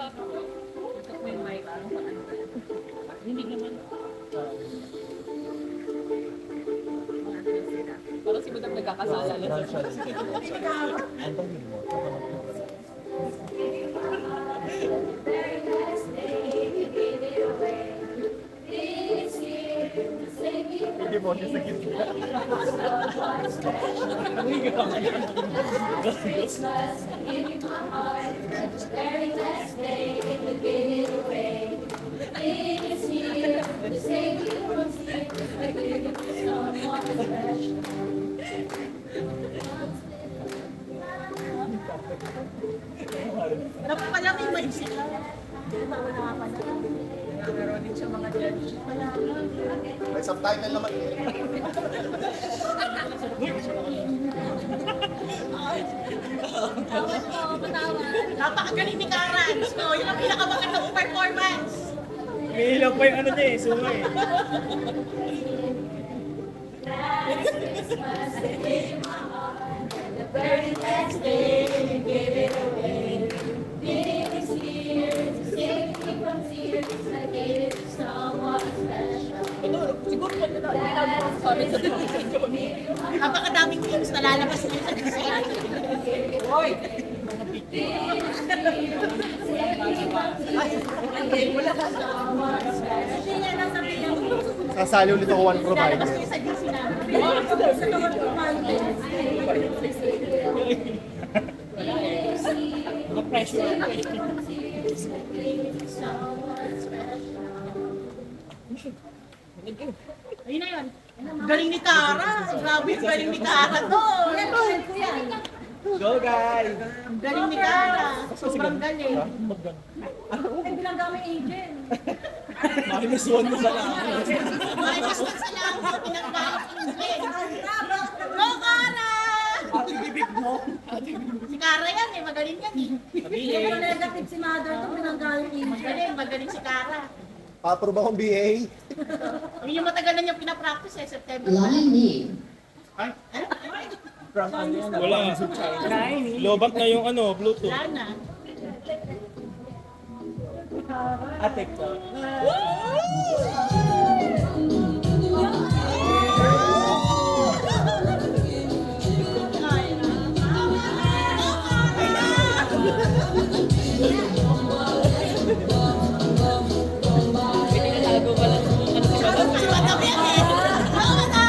May mic, ano pa ano. Hindi naman. Parang si Madam nagkakasala lang. Hindi mo siya sa gitna. Dapat pala may maisip. Meron din siya mga judge. May subtitle naman. Napakagaling ni Karans. No, yun ang pinakamagandang performance. May ilang pa yung ano niya eh, sunga eh. Ito, siguro pag ginagawa sa amin sa television. Napakadaming films na lalabas niya sa design. Hoy! Sasali ulit ako one provider. Lalabas niya sa DC namin. Na-pressure ako eh. Ayun na yun. Galing ni Tara. Grabe yung galing ni Tara to. Go guys! Galing ni Tara. Sobrang galing. Minus one mo sa lang. Minus na sa lang. Pinagbahan Go, Kara! Ate bibig mo. Si Kara yan eh. Magaling yan eh. Sabihin. Negative si mother to pinanggaling Magaling si Kara. Pa-approve akong BA. Yun yung matagal na niyang pinapractice eh. September. Line name. Wala. Lobak na yung ano, Bluetooth. Wala na. Ate ko. Pinagalago pa lang kung ano si Madam. Si Madam yan eh. Oo, Madam!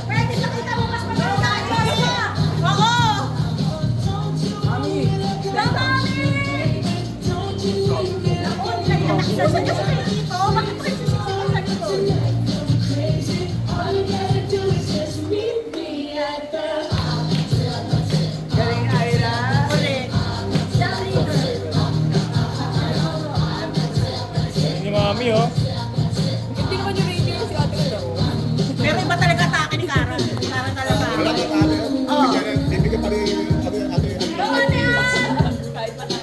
Pwede nakita mo mas maganda siya. Oo! Mami! Ako, nilagyan na isa siya sa dito. Bakit pa kayo sisiksikan sa dito? Galing Ira. Ulit. Ni Mami oh. Hindi naman yung radio si ate ko. Pero iba talaga atake ni Kara. Kara talaga. Wala ka tayo. Bibigyan pa rin Kahit pa na.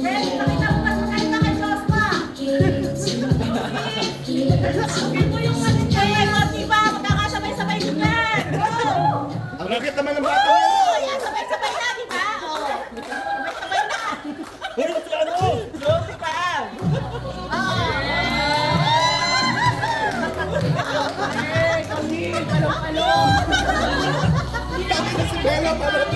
Pwede nakita mo mas maganda kay Josma. Sabi mo yung ano niya eh. Diba? Magkakasabay-sabay sila. Ang lakit naman ng bata. Oo, yan. Sabay-sabay na, di ba? Oo. Sabay-sabay na. Hoy, si ano? Joke pa. Oo. Sabi ko si Bella pala.